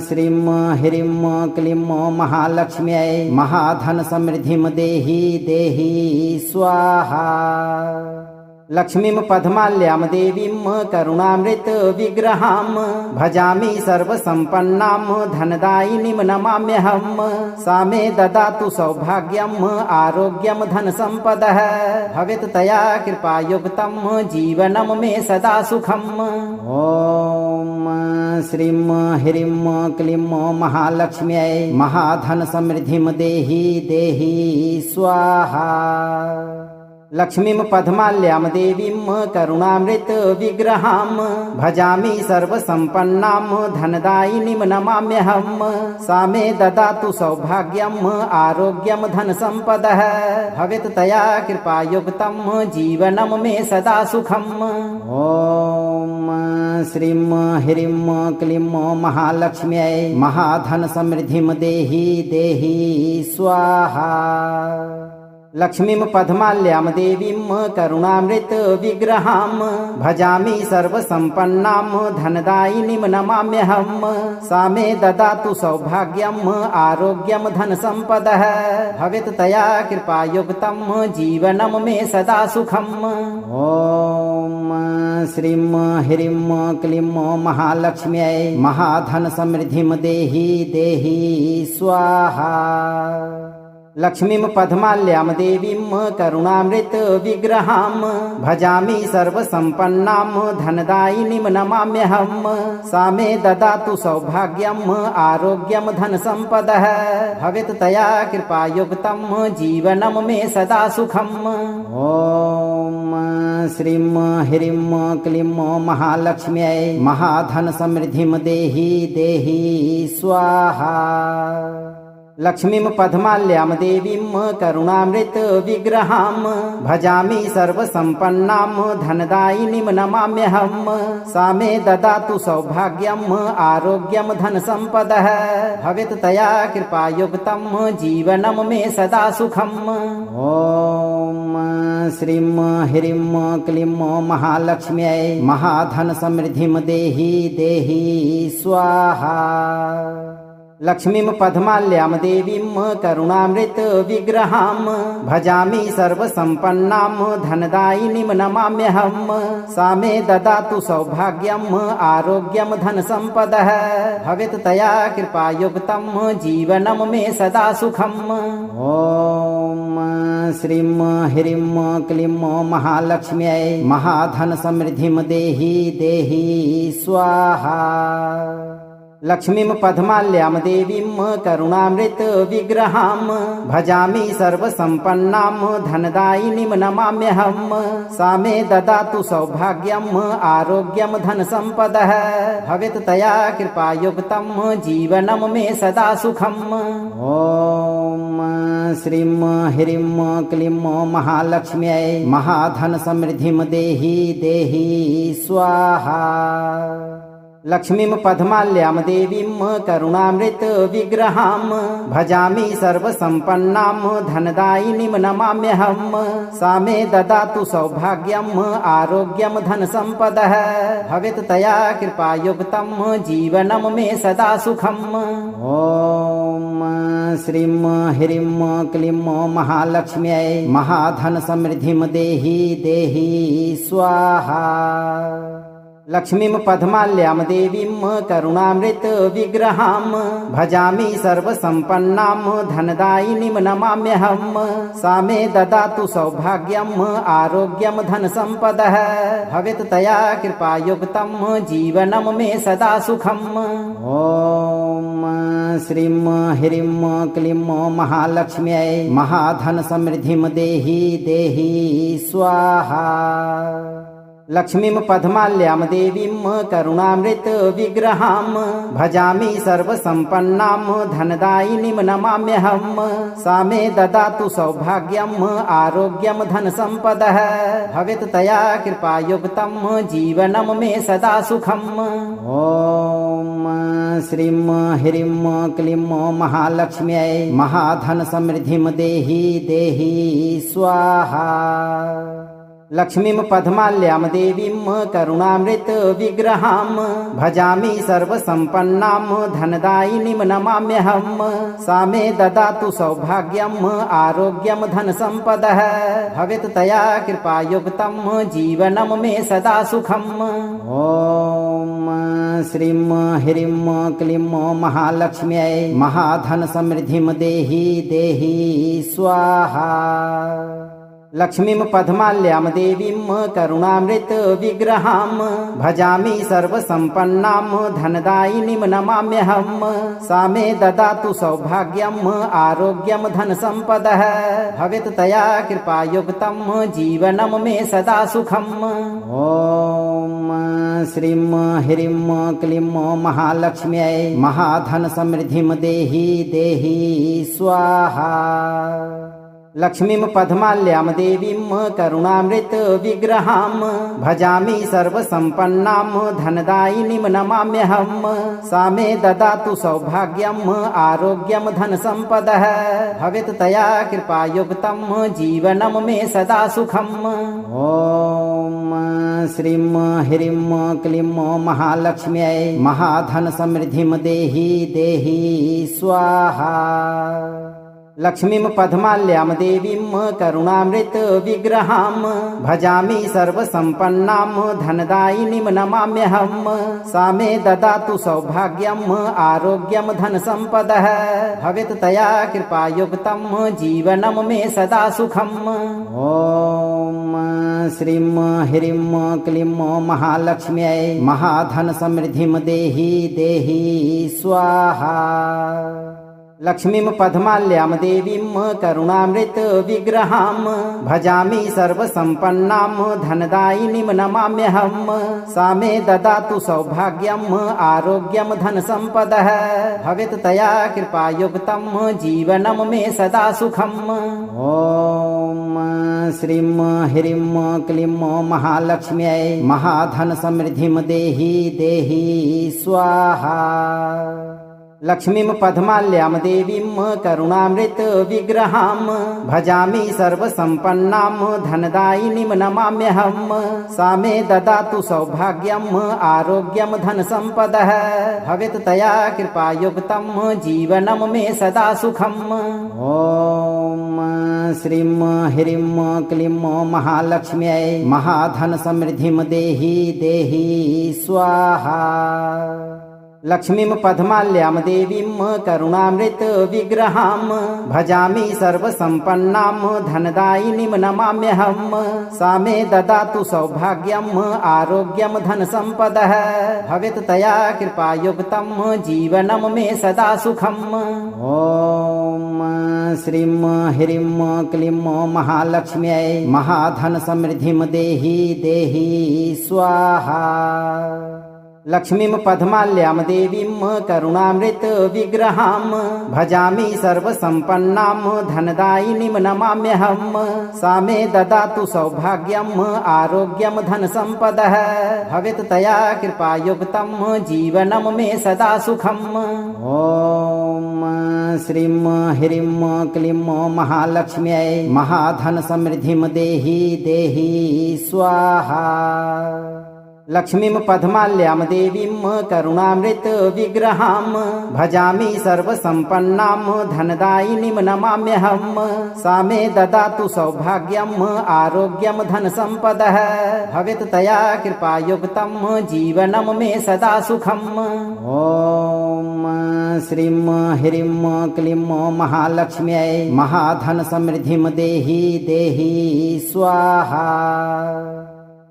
श्रीं ह्रीं क्लीं महालक्ष्म्यै महाधन समृद्धिं देहि देहि स्वाहा। लक्ष्मीं पद्माल्यां देवीं करुणामृत विग्रहां भजामि सर्वसम्पन्नां धनदायिनीं नमाम्यहम्। सा मे ददातु सौभाग्यम् आरोग्यं धनसम्पदः भवेत् तया कृपायुक्तं जीवनं मे सदा सुखम्। ॐ श्रीं ह्रीं क्लीं महालक्ष्म्यै महाधन समृद्धिं देहि देहि स्वाहा। लक्ष्मीं पद्माल्यां देवीं करुणामृत विग्रहां भजामि सर्वसम्पन्नां धनदायिनीं नमाम्यहम्। सा मे ददातु सौभाग्यम् आरोग्यं धनसम्पदः भवेत् तया कृपायुक्तं जीवनं मे सदा सुखम्। ॐ श्रीं ह्रीं क्लीं महालक्ष्म्यै महाधन समृद्धिं देहि देहि स्वाहा। लक्ष्मीं पद्माल्यां देवीं करुणामृत विग्रहां भजामि सर्वसम्पन्नां धनदायिनीं नमाम्यहम्। सा मे ददातु सौभाग्यम् आरोग्यं धनसम्पदः भवेत् तया कृपायुक्तं जीवनं मे सदा सुखम्। ॐ श्रीं ह्रीं क्लीं महालक्ष्म्यै महाधन समृद्धिं देहि देहि स्वाहा। लक्ष्मीं पद्माल्यां देवीं करुणामृत विग्रहां भजामि सर्वसम्पन्नां धनदायिनीं नमाम्यहम्। सा मे ददातु सौभाग्यम् आरोग्यं धनसम्पदः भवेत् तया कृपायुक्तं जीवनं मे सदा सुखम्। ॐ श्रीं ह्रीं क्लीं महालक्ष्म्यै महाधन समृद्धिं देहि देहि स्वाहा। लक्ष्मीं पद्माल्यां देवीं करुणामृत विग्रहां भजामि सर्वसम्पन्नां धनदायिनीं नमाम्यहम्। सा मे ददातु सौभाग्यम् आरोग्यं धनसम्पदः भवेत् तया कृपायुक्तं जीवनं मे सदा सुखम्। ॐ श्रीं ह्रीं क्लीं महालक्ष्म्यै महाधन समृद्धिं देहि देहि स्वाहा। लक्ष्मीं पद्माल्यां देवीं करुणामृत विग्रहां भजामि सर्वसम्पन्नां धनदायिनीं नमाम्यहम्। सा मे ददातु सौभाग्यम् आरोग्यं धनसम्पदः भवेत् तया कृपायुक्तं जीवनं मे सदा सुखम्। ॐ श्रीं ह्रीं क्लीं महालक्ष्म्यै महाधन समृद्धिं देहि देहि स्वाहा। लक्ष्मीं पद्माल्यां देवीं करुणामृत विग्रहां भजामि सर्वसम्पन्नां धनदायिनीं नमाम्यहम्। सा मे ददातु सौभाग्यम् आरोग्यं धनसम्पदः भवेत् तया कृपायुक्तं जीवनं मे सदा सुखम्। ॐ श्रीं ह्रीं क्लीं महालक्ष्म्यै महाधन समृद्धिं देहि देहि स्वाहा। लक्ष्मीं पद्माल्यां देवीं करुणामृत विग्रहां भजामि सर्वसम्पन्नां धनदायिनीं नमाम्यहम्। सा मे ददातु सौभाग्यम् आरोग्यं धनसम्पदः भवेत् तया कृपायुक्तं जीवनं मे सदा सुखम्। ॐ श्रीं ह्रीं क्लीं महालक्ष्म्यै महाधन समृद्धिं देहि देहि स्वाहा। लक्ष्मीं पद्माल्यां देवीं करुणामृत विग्रहां भजामि सर्वसम्पन्नां धनदायिनीं नमाम्यहम्। सा मे ददातु सौभाग्यम् आरोग्यं धनसम्पदः भवेत् तया कृपायुक्तं जीवनं मे सदा सुखम्। ॐ श्रीं ह्रीं क्लीं महालक्ष्म्यै महाधन समृद्धिं देहि देहि स्वाहा। लक्ष्मीं पद्माल्यां देवीं करुणामृत विग्रहां भजामि सर्वसम्पन्नां धनदायिनीं नमाम्यहम्। सा मे ददातु सौभाग्यम् आरोग्यं धनसम्पदः भवेत् तया कृपायुक्तं जीवनं मे सदा सुखम्। ॐ श्रीं ह्रीं क्लीं महालक्ष्म्यै महाधन समृद्धिं देहि देहि स्वाहा। लक्ष्मीं पद्माल्यां देवीं करुणामृत विग्रहां भजामि सर्वसम्पन्नां धनदायिनीं नमाम्यहम्। सा मे ददातु सौभाग्यम् आरोग्यं धनसम्पदः भवेत् तया कृपायुक्तं जीवनं मे सदा सुखम्। ॐ श्रीं ह्रीं क्लीं महालक्ष्म्यै महाधन समृद्धिं देहि देहि स्वाहा। लक्ष्मीं पद्माल्यां देवीं करुणामृत विग्रहां भजामि सर्वसम्पन्नां धनदायिनीं नमाम्यहम्। सा मे ददातु सौभाग्यम् आरोग्यं धनसम्पदः भवेत् तया कृपायुक्तं जीवनं मे सदा सुखम्। ॐ श्रीं ह्रीं क्लीं महालक्ष्म्यै महाधन समृद्धिं देहि देहि स्वाहा। लक्ष्मीं पद्माल्यां देवीं करुणामृत विग्रहां भजामि सर्वसम्पन्नां धनदायिनीं नमाम्यहम्। सा मे ददातु सौभाग्यम् आरोग्यं धनसम्पदः भवेत् तया कृपायुक्तं जीवनं मे सदा सुखम्। ॐ श्रीं ह्रीं क्लीं महालक्ष्म्यै महाधन समृद्धिं देहि देहि स्वाहा। लक्ष्मीं पद्माल्यां देवीं करुणामृत विग्रहां भजामि सर्वसम्पन्नां धनदायिनीं नमाम्यहम्। सा मे ददातु सौभाग्यम् आरोग्यं धनसम्पदः भवेत् तया कृपायुक्तं जीवनं मे सदा सुखम्। ॐ श्रीं ह्रीं क्लीं महालक्ष्म्यै महाधन समृद्धिं देहि देहि स्वाहा। लक्ष्मीं पद्माल्यां देवीं करुणामृत विग्रहां भजामि सर्वसम्पन्नां धनदायिनीं नमाम्यहम्। सा मे ददातु सौभाग्यम् आरोग्यं धनसम्पदः भवेत् तया कृपायुक्तं जीवनं मे सदा सुखम्। ॐ श्रीं ह्रीं क्लीं महालक्ष्म्यै महाधन समृद्धिं देहि देहि स्वाहा। लक्ष्मीं पद्माल्यां देवीं करुणामृत विग्रहां भजामि सर्वसम्पन्नां धनदायिनीं नमाम्यहम्। सा मे ददातु सौभाग्यम् आरोग्यं धनसम्पदः भवेत् तया कृपायुक्तं जीवनं मे सदा सुखम्। ॐ श्रीं ह्रीं क्लीं महालक्ष्म्यै महाधन समृद्धिं देहि देहि स्वाहा। लक्ष्मीं पद्माल्यां देवीं करुणामृत विग्रहां भजामि सर्वसम्पन्नां धनदायिनीं नमाम्यहम्। सा मे ददातु सौभाग्यम् आरोग्यं धनसम्पदः भवेत् तया कृपायुक्तं जीवनं मे सदा सुखम्। ॐ श्रीं ह्रीं क्लीं महालक्ष्म्यै महाधन समृद्धिं देहि देहि स्वाहा। लक्ष्मीं पद्माल्यां देवीं करुणामृत विग्रहां भजामि सर्वसम्पन्नां धनदायिनीं नमाम्यहम्। सा मे ददातु सौभाग्यम् आरोग्यं धनसम्पदः भवेत् तया कृपायुक्तं जीवनं मे सदा सुखम्। ॐ श्रीं ह्रीं क्लीं महालक्ष्म्यै महाधन समृद्धिं देहि देहि स्वाहा। लक्ष्मीं पद्माल्यां देवीं करुणामृत विग्रहां भजामि सर्वसम्पन्नां धनदायिनीं नमाम्यहम्। सा मे ददातु सौभाग्यम् आरोग्यं धनसम्पदः भवेत् तया कृपायुक्तं जीवनं मे सदा सुखम्। ॐ श्रीं ह्रीं क्लीं महालक्ष्म्यै महाधन समृद्धिं देहि देहि स्वाहा।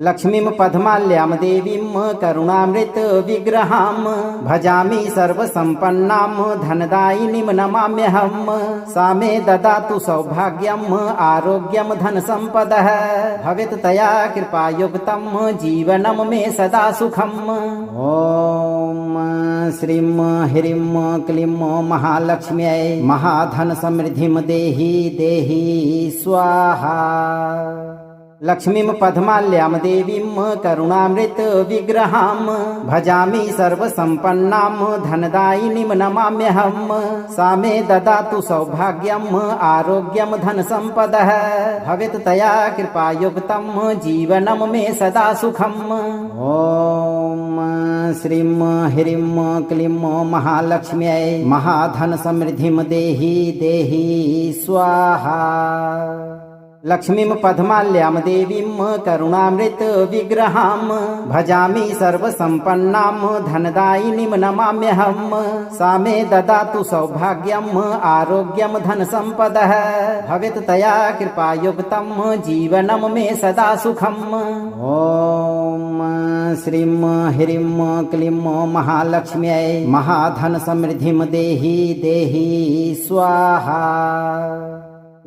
लक्ष्मीं पद्माल्यां देवीं करुणामृत विग्रहां भजामि सर्वसम्पन्नां धनदायिनीं नमाम्यहम्। सा मे ददातु सौभाग्यम् आरोग्यं धनसम्पदः भवेत् तया कृपायुक्तं जीवनं मे सदा सुखम्। ॐ श्रीं ह्रीं क्लीं महालक्ष्म्यै महाधन समृद्धिं देहि देहि स्वाहा। लक्ष्मीं पद्माल्यां देवीं करुणामृत विग्रहां भजामि सर्वसम्पन्नां धनदायिनीं नमाम्यहम्। सा मे ददातु सौभाग्यम् आरोग्यं धनसम्पदः भवेत् तया कृपायुक्तं जीवनं मे सदा सुखम्। ॐ श्रीं ह्रीं क्लीं महालक्ष्म्यै महाधन समृद्धिं देहि देहि स्वाहा। लक्ष्मीं पद्माल्यां देवीं करुणामृत विग्रहां भजामि सर्वसम्पन्नां धनदायिनीं नमाम्यहम्। सा मे ददातु सौभाग्यम् आरोग्यं धनसम्पदः भवेत् तया कृपायुक्तं जीवनं मे सदा सुखम्। ॐ श्रीं ह्रीं क्लीं महालक्ष्म्यै महाधन समृद्धिं देहि देहि स्वाहा।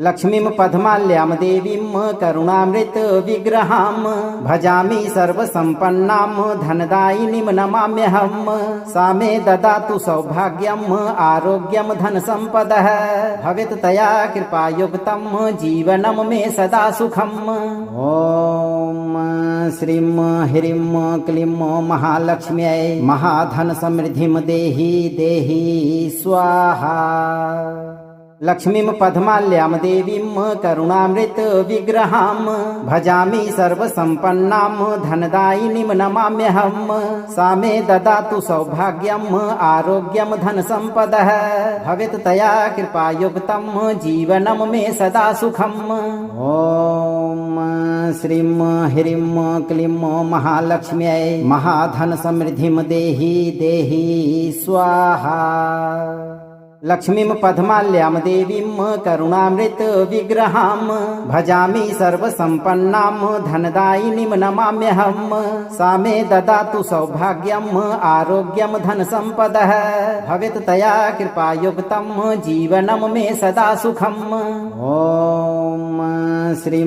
लक्ष्मीं पद्माल्यां देवीं करुणामृत विग्रहां भजामि सर्वसम्पन्नां धनदायिनीं नमाम्यहम्। सा मे ददातु सौभाग्यम् आरोग्यं धनसम्पदः भवेत् तया कृपायुक्तं जीवनं मे सदा सुखम्। ॐ श्रीं ह्रीं क्लीं महालक्ष्म्यै महाधन समृद्धिं देहि देहि स्वाहा। लक्ष्मीं पद्माल्यां देवीं करुणामृत विग्रहां भजामि सर्वसम्पन्नां धनदायिनीं नमाम्यहम्। सा मे ददातु सौभाग्यम् आरोग्यं धनसम्पदः भवेत् तया कृपायुक्तं जीवनं मे सदा सुखम्। ॐ श्रीं ह्रीं क्लीं महालक्ष्म्यै महाधन समृद्धिं देहि देहि स्वाहा। लक्ष्मीं पद्माल्यां देवीं करुणामृत विग्रहां भजामि सर्वसम्पन्नां धनदायिनीं नमाम्यहम्। सा मे ददातु सौभाग्यम् आरोग्यं धनसम्पदः भवेत् तया कृपायुक्तं जीवनं मे सदा सुखम्। ॐ श्रीं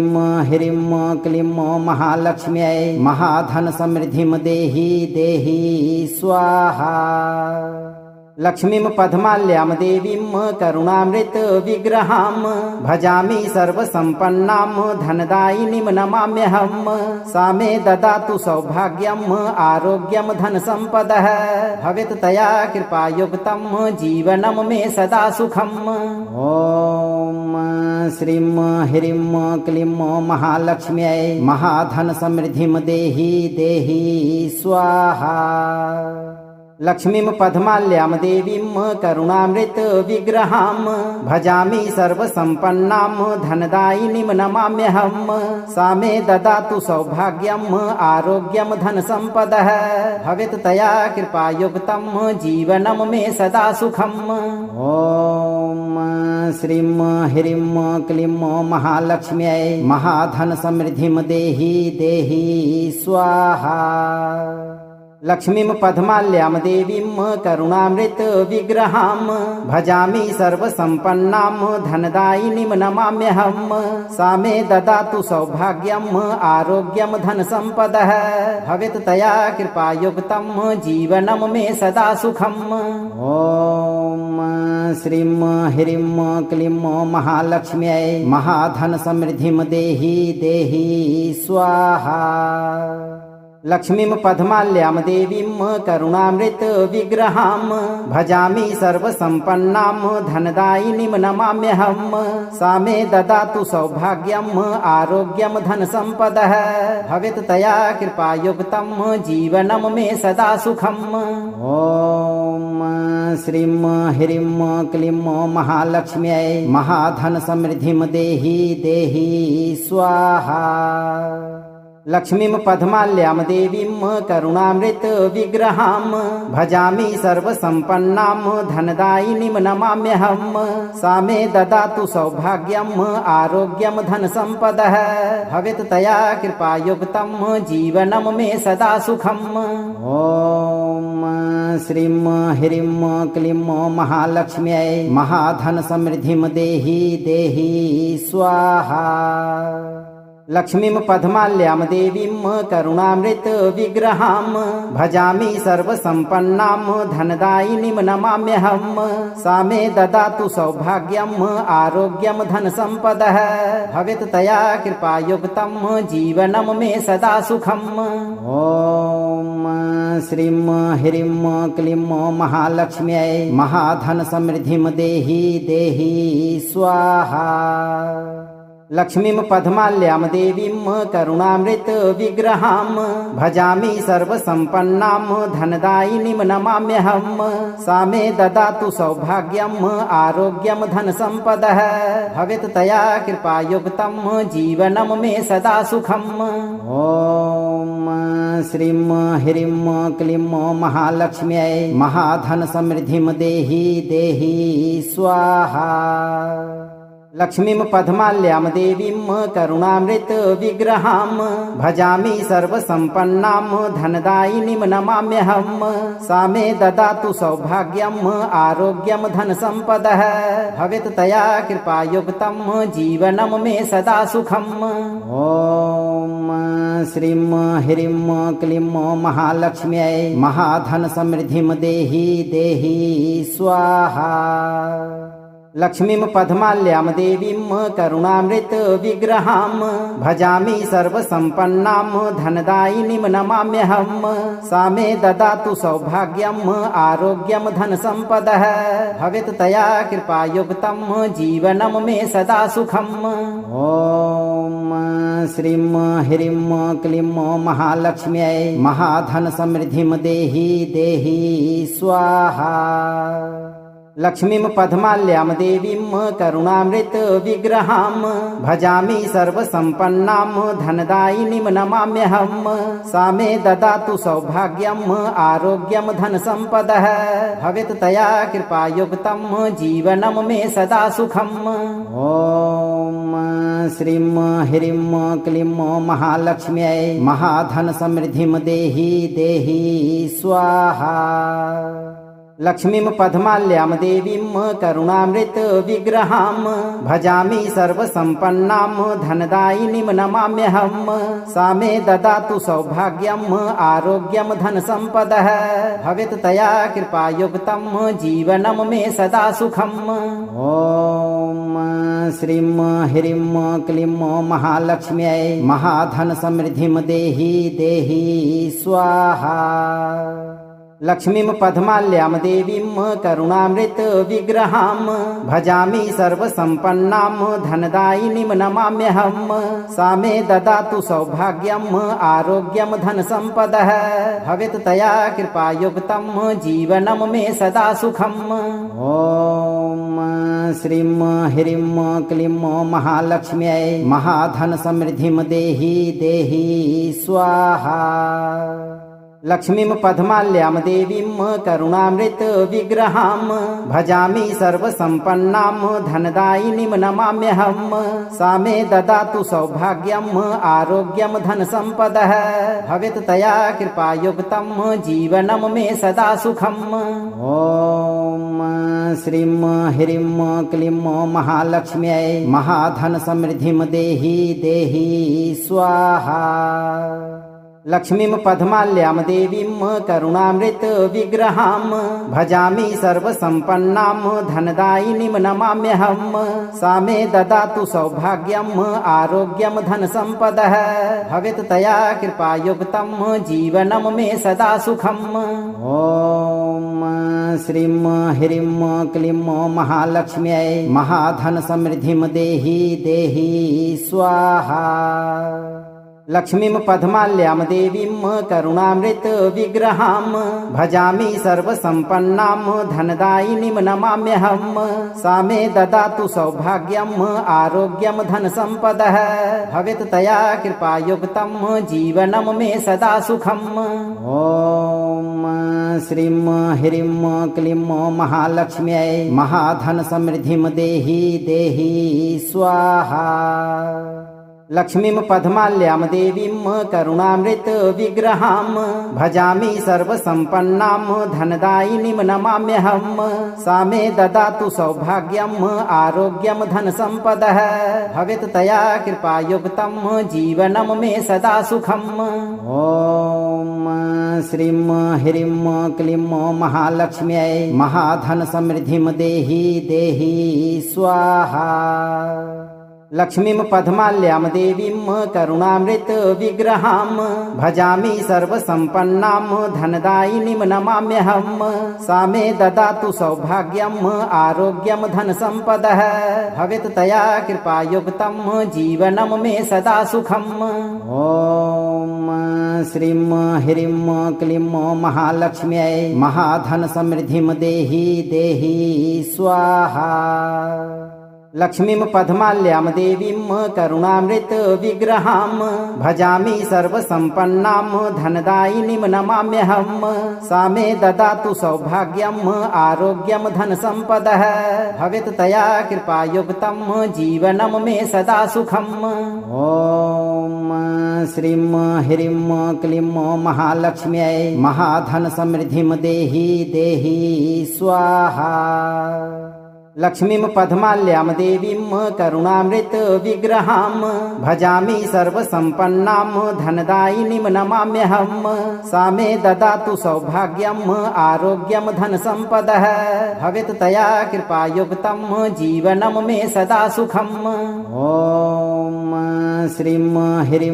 ह्रीं क्लीं महालक्ष्म्यै महाधन समृद्धिं देहि देहि स्वाहा। लक्ष्मीं पद्माल्यां देवीं करुणामृत विग्रहां भजामि सर्वसम्पन्नां धनदायिनीं नमाम्यहम्। सा मे ददातु सौभाग्यम् आरोग्यं धनसम्पदः भवेत् तया कृपायुक्तं जीवनं मे सदा सुखम्। ॐ श्रीं ह्रीं क्लीं महालक्ष्म्यै महाधन समृद्धिं देहि देहि स्वाहा। लक्ष्मीं पद्माल्यां देवीं करुणामृत विग्रहां भजामि सर्वसम्पन्नां धनदायिनीं नमाम्यहम्। सा मे ददातु सौभाग्यम् आरोग्यं धनसम्पदः भवेत् तया कृपायुक्तं जीवनं मे सदा सुखम्। ॐ श्रीं ह्रीं क्लीं महालक्ष्म्यै महाधन समृद्धिं देहि देहि स्वाहा। लक्ष्मीं पद्माल्यां देवीं करुणामृत विग्रहां भजामि सर्वसम्पन्नां धनदायिनीं नमाम्यहम्। सा मे ददातु सौभाग्यम् आरोग्यं धनसम्पदः भवेत् तया कृपायुक्तं जीवनं मे सदा सुखम्। ॐ श्रीं ह्रीं क्लीं महालक्ष्म्यै महाधन समृद्धिं देहि देहि स्वाहा। लक्ष्मीं पद्माल्यां देवीं करुणामृत विग्रहां भजामि सर्वसम्पन्नां धनदायिनीं नमाम्यहम्। सा मे ददातु सौभाग्यम् आरोग्यं धनसम्पदः भवेत् तया कृपायुक्तं जीवनं मे सदा सुखम्। ॐ श्रीं ह्रीं क्लीं महालक्ष्म्यै महाधन समृद्धिं देहि देहि स्वाहा। लक्ष्मीं पद्माल्यां देवीं करुणामृत विग्रहां भजामि सर्वसम्पन्नां धनदायिनीं नमाम्यहम्। सा मे ददातु सौभाग्यम् आरोग्यं धनसम्पदः भवेत् तया कृपायुक्तं जीवनं मे सदा सुखम्। ॐ श्रीं ह्रीं क्लीं महालक्ष्म्यै महाधन समृद्धिं देहि देहि स्वाहा। लक्ष्मीं पद्माल्यां देवीं करुणामृत विग्रहां भजामि सर्वसम्पन्नां धनदायिनीं नमाम्यहम्। सा मे ददातु सौभाग्यम् आरोग्यं धनसम्पदः भवेत् तया कृपायुक्तं जीवनं मे सदा सुखम्। ॐ श्रीं ह्रीं क्लीं महालक्ष्म्यै महाधन समृद्धिं देहि देहि स्वाहा। लक्ष्मीं पद्माल्यां देवीं करुणामृत विग्रहां भजामि सर्वसम्पन्नां धनदायिनीं नमाम्यहम्। सा मे ददातु सौभाग्यम् आरोग्यं धनसम्पदः भवेत् तया कृपायुक्तं जीवनं मे सदा सुखम्। ॐ श्रीं ह्रीं क्लीं महालक्ष्म्यै महाधन समृद्धिं देहि देहि स्वाहा। लक्ष्मीं पद्माल्यां देवीं करुणामृत विग्रहां भजामि सर्वसम्पन्नां धनदायिनीं नमाम्यहम्। सा मे ददातु सौभाग्यम् आरोग्यं धनसम्पदः भवेत् तया कृपायुक्तं जीवनं मे सदा सुखम्। ॐ श्रीं ह्रीं क्लीं महालक्ष्म्यै महाधन समृद्धिं देहि देहि स्वाहा। लक्ष्मीं पद्माल्यां देवीं करुणामृत विग्रहां भजामि सर्वसम्पन्नां धनदायिनीं नमाम्यहम्। सा मे ददातु सौभाग्यम् आरोग्यं धनसम्पदः भवेत् तया कृपायुक्तं जीवनं मे सदा सुखम्। ॐ श्रीं ह्रीं क्लीं महालक्ष्म्यै महाधन समृद्धिं देहि देहि स्वाहा। लक्ष्मीं पद्माल्यां देवीं करुणामृत विग्रहां भजामि सर्वसम्पन्नां धनदायिनीं नमाम्यहम्। सा मे ददातु सौभाग्यम् आरोग्यं धनसम्पदः भवेत् तया कृपायुक्तं जीवनं मे सदा सुखम्। ॐ श्रीं ह्रीं क्लीं महालक्ष्म्यै महाधन समृद्धिं देहि देहि स्वाहा। लक्ष्मीं पद्माल्यां देवीं करुणामृत विग्रहां भजामि सर्वसम्पन्नां धनदायिनीं नमाम्यहम्। सा मे ददातु सौभाग्यम् आरोग्यं धनसम्पदः भवेत् तया कृपायुक्तं जीवनं मे सदा सुखम्। ॐ श्रीं ह्रीं क्लीं महालक्ष्म्यै महाधन समृद्धिं देहि देहि स्वाहा। लक्ष्मीं पद्माल्यां देवीं करुणामृत विग्रहां भजामि सर्वसम्पन्नां धनदायिनीं नमाम्यहम्। सा मे ददातु सौभाग्यम् आरोग्यं धनसम्पदः भवेत् तया कृपायुक्तं जीवनं मे सदा सुखम्। ॐ श्रीं ह्रीं क्लीं महालक्ष्म्यै महाधन समृद्धिं देहि देहि स्वाहा। लक्ष्मीं पद्माल्यां देवीं करुणामृत विग्रहां भजामि सर्वसम्पन्नां धनदायिनीं नमाम्यहम्। सा मे ददातु सौभाग्यम् आरोग्यं धनसम्पदः भवेत् तया कृपायुक्तं जीवनं मे सदा सुखम्। ॐ श्रीं ह्रीं क्लीं महालक्ष्म्यै महाधन समृद्धिं देहि देहि स्वाहा। लक्ष्मीं पद्माल्यां देवीं करुणामृत विग्रहां भजामि सर्वसम्पन्नां धनदायिनीं नमाम्यहम्। सा मे ददातु सौभाग्यम् आरोग्यं धनसम्पदः भवेत् तया कृपायुक्तं जीवनं मे सदा सुखम्। ॐ श्रीं ह्रीं क्लीं महालक्ष्म्यै महाधन समृद्धिं देहि देहि स्वाहा। लक्ष्मीं पद्माल्यां देवीं करुणामृत विग्रहां भजामि सर्वसम्पन्नां धनदायिनीं नमाम्यहम्। सा मे ददातु सौभाग्यम् आरोग्यं धनसम्पदः भवेत् तया कृपायुक्तं जीवनं मे सदा सुखम्। ॐ श्रीं ह्रीं क्लीं महालक्ष्म्यै महाधन समृद्धिं देहि देहि स्वाहा। लक्ष्मीं पद्माल्यां देवीं करुणामृत विग्रहां भजामि सर्वसम्पन्नां धनदायिनीं नमाम्यहम्। सा मे ददातु सौभाग्यम् आरोग्यं धनसम्पदः भवेत् तया कृपायुक्तं जीवनं मे सदा सुखम्। ॐ श्रीं ह्रीं क्लीं महालक्ष्म्यै महाधन समृद्धिं देहि देहि स्वाहा। लक्ष्मीं पद्माल्यां देवीं करुणामृत विग्रहां भजामि सर्वसम्पन्नां धनदायिनीं नमाम्यहम्। सा मे ददातु सौभाग्यम् आरोग्यं धनसम्पदः भवेत् तया कृपायुक्तं जीवनं मे सदा सुखम्। ॐ श्रीं ह्रीं क्लीं महालक्ष्म्यै महाधन समृद्धिं देहि देहि स्वाहा। लक्ष्मीं पद्माल्यां देवीं करुणामृत विग्रहां भजामि सर्वसम्पन्नां धनदायिनीं नमाम्यहम्। सा मे ददातु सौभाग्यम् आरोग्यं धनसम्पदः भवेत् तया कृपायुक्तं जीवनं मे सदा सुखम्। ॐ श्रीं ह्रीं क्लीं महालक्ष्म्यै महाधन समृद्धिं देहि देहि स्वाहा। लक्ष्मीं पद्माल्यां देवीं करुणामृत विग्रहां भजामि सर्वसम्पन्नां धनदायिनीं नमाम्यहम्। सा मे ददातु सौभाग्यम् आरोग्यं धनसम्पदः भवेत् तया कृपायुक्तं जीवनं मे सदा सुखम्। ॐ श्रीं ह्रीं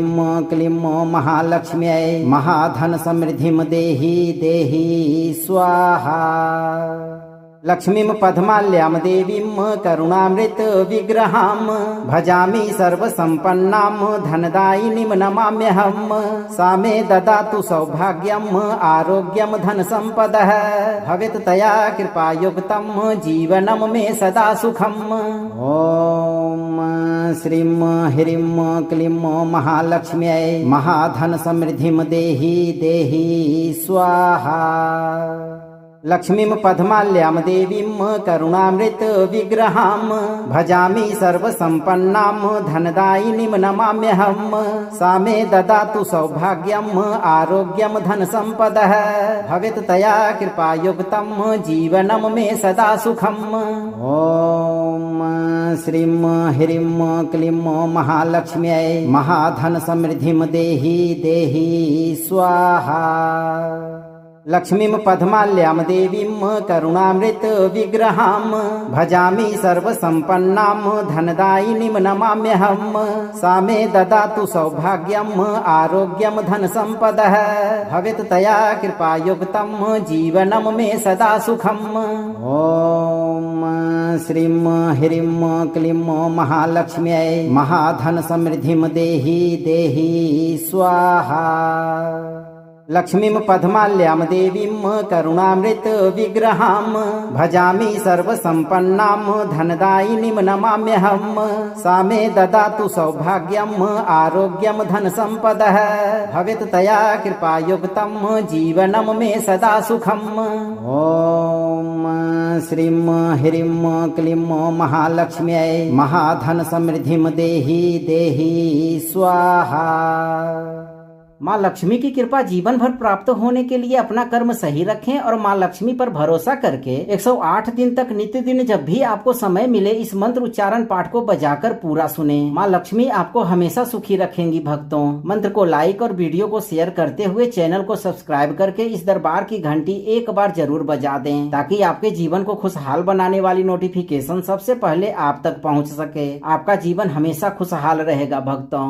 क्लीं महालक्ष्म्यै महाधन समृद्धिं देहि देहि स्वाहा। लक्ष्मीं पद्माल्यां देवीं करुणामृत विग्रहां भजामि सर्वसम्पन्नां धनदायिनीं नमाम्यहम्। सा मे ददातु सौभाग्यम् आरोग्यं धनसम्पदः भवेत् तया कृपायुक्तं जीवनं मे सदा सुखम्। ॐ श्रीं ह्रीं क्लीं महालक्ष्म्यै महाधन समृद्धिं देहि देहि स्वाहा। लक्ष्मीं पद्माल्यां देवीं करुणामृत विग्रहां भजामि सर्वसम्पन्नां धनदायिनीं नमाम्यहम्। सा मे ददातु सौभाग्यम् आरोग्यं धनसम्पदः भवेत् तया कृपायुक्तं जीवनं मे सदा सुखम्। ॐ श्रीं ह्रीं क्लीं महालक्ष्म्यै महाधन समृद्धिं देहि देहि स्वाहा। लक्ष्मीं पद्माल्यां देवीं करुणामृत विग्रहां भजामि सर्वसम्पन्नां धनदायिनीं नमाम्यहम्। सा मे ददातु सौभाग्यम् आरोग्यं धनसम्पदः भवेत् तया कृपायुक्तं जीवनं मे सदा सुखम्। ॐ श्रीं ह्रीं क्लीं महालक्ष्म्यै महाधन समृद्धिं देहि देहि स्वाहा। लक्ष्मीं पद्माल्यां देवीं करुणामृत विग्रहां भजामि सर्वसम्पन्नां धनदायिनीं नमाम्यहम्। सा मे ददातु सौभाग्यम् आरोग्यं धनसम्पदः भवेत् तया कृपायुक्तं जीवनं मे सदा सुखम्। ॐ श्रीं ह्रीं क्लीं महालक्ष्म्यै महाधन समृद्धिं देहि देहि स्वाहा। माँ लक्ष्मी की कृपा जीवन भर प्राप्त होने के लिए अपना कर्म सही रखें और माँ लक्ष्मी पर भरोसा करके 108 दिन तक नित्य दिन जब भी आपको समय मिले इस मंत्र उच्चारण पाठ को बजाकर पूरा सुने। माँ लक्ष्मी आपको हमेशा सुखी रखेंगी। भक्तों, मंत्र को लाइक और वीडियो को शेयर करते हुए चैनल को सब्सक्राइब करके इस दरबार की घंटी एक बार जरूर बजा दें ताकि आपके जीवन को खुशहाल बनाने वाली नोटिफिकेशन सबसे पहले आप तक पहुँच सके। आपका जीवन हमेशा खुशहाल रहेगा भक्तों।